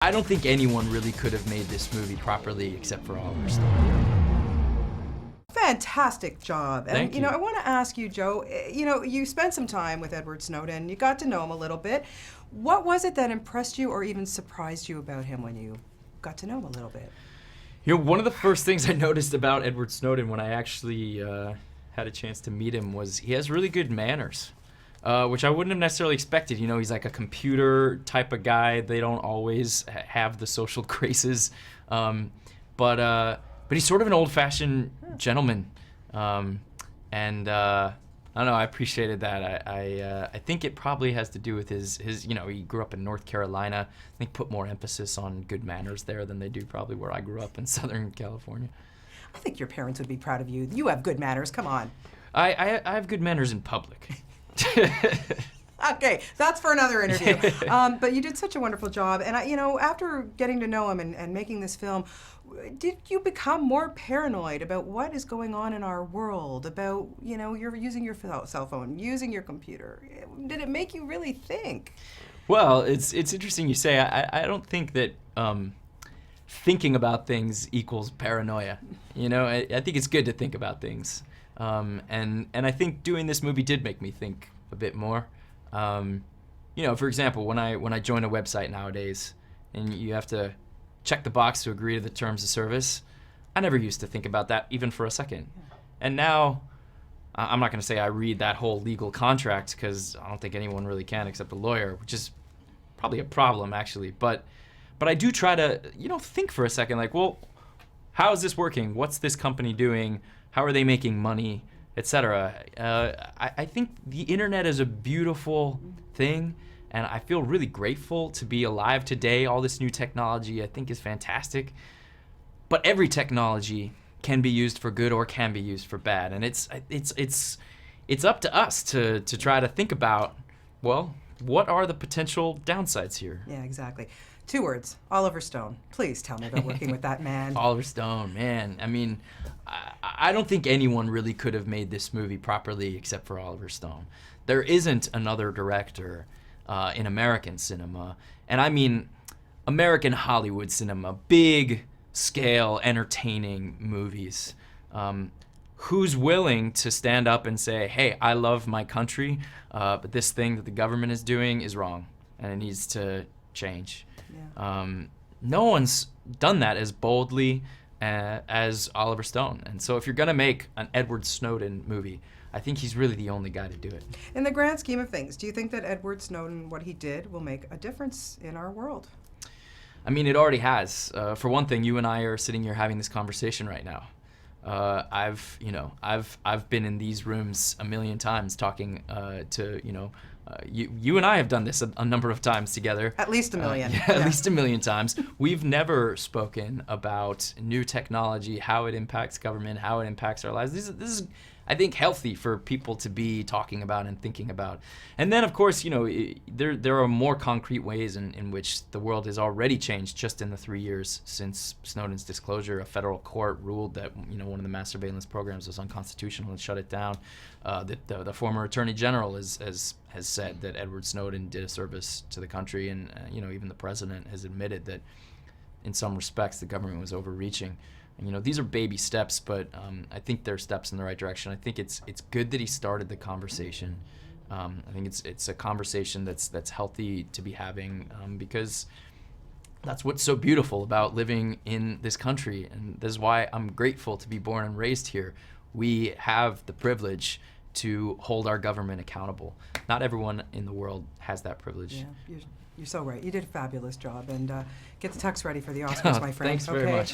I don't think anyone really could have made this movie properly except for Oliver Stone. Fantastic job. And Thank you. I want to ask you, Joe, you spent some time with Edward Snowden. You got to know him a little bit. What was it that impressed you or even surprised you about him when you got to know him a little bit? One of the first things I noticed about Edward Snowden when I actually had a chance to meet him was he has really good manners, which I wouldn't have necessarily expected. He's like a computer type of guy. They don't always have the social graces, but he's sort of an old-fashioned gentleman, and I don't know. I appreciated that. I think it probably has to do with his. He grew up in North Carolina. I think put more emphasis on good manners there than they do probably where I grew up in Southern California. I think your parents would be proud of you. You have good manners. Come on. I have good manners in public. Okay, that's for another interview. But you did such a wonderful job. And, after getting to know him and making this film, did you become more paranoid about what is going on in our world, about, you're using your cell phone, using your computer? Did it make you really think? Well, it's interesting you say. I don't think that thinking about things equals paranoia. I think it's good to think about things. And I think doing this movie did make me think a bit more. For example, when I join a website nowadays and you have to check the box to agree to the terms of service, I never used to think about that even for a second. And now, I'm not going to say I read that whole legal contract because I don't think anyone really can except a lawyer, which is probably a problem actually. But I do try to, think for a second, like, well, how is this working? What's this company doing? How are they making money? Etc. I think the internet is a beautiful thing, and I feel really grateful to be alive today. All this new technology I think is fantastic, but every technology can be used for good or can be used for bad, and it's up to us to try to think about, well, what are the potential downsides here? Yeah, exactly. 2 words, Oliver Stone. Please tell me about working with that man. Oliver Stone, man. I mean, I don't think anyone really could have made this movie properly except for Oliver Stone. There isn't another director in American cinema, and I mean American Hollywood cinema, big scale, entertaining movies, who's willing to stand up and say, hey, I love my country, but this thing that the government is doing is wrong, and it needs to change. Yeah. No one's done that as boldly as Oliver Stone. And so if you're going to make an Edward Snowden movie, I think he's really the only guy to do it. In the grand scheme of things, do you think that Edward Snowden, what he did, will make a difference in our world? I mean, it already has. For one thing, you and I are sitting here having this conversation right now. I've been in these rooms a million times talking to, you and I have done this a number of times together. At least a million. At least a million times. We've never spoken about new technology, how it impacts government, how it impacts our lives. This is, I think, healthy for people to be talking about and thinking about. And then, of course, there are more concrete ways in which the world has already changed just in the 3 years since Snowden's disclosure. A federal court ruled that one of the mass surveillance programs was unconstitutional and shut it down. The former attorney general has said that Edward Snowden did a service to the country, and even the president has admitted that in some respects the government was overreaching. And, these are baby steps, but I think they're steps in the right direction. I think it's good that he started the conversation. I think it's a conversation that's healthy to be having, because that's what's so beautiful about living in this country, and this is why I'm grateful to be born and raised here. We have the privilege to hold our government accountable. Not everyone in the world has that privilege. Yeah, you're so right. You did a fabulous job, and get the tux ready for the Oscars, my friend. Thanks very much.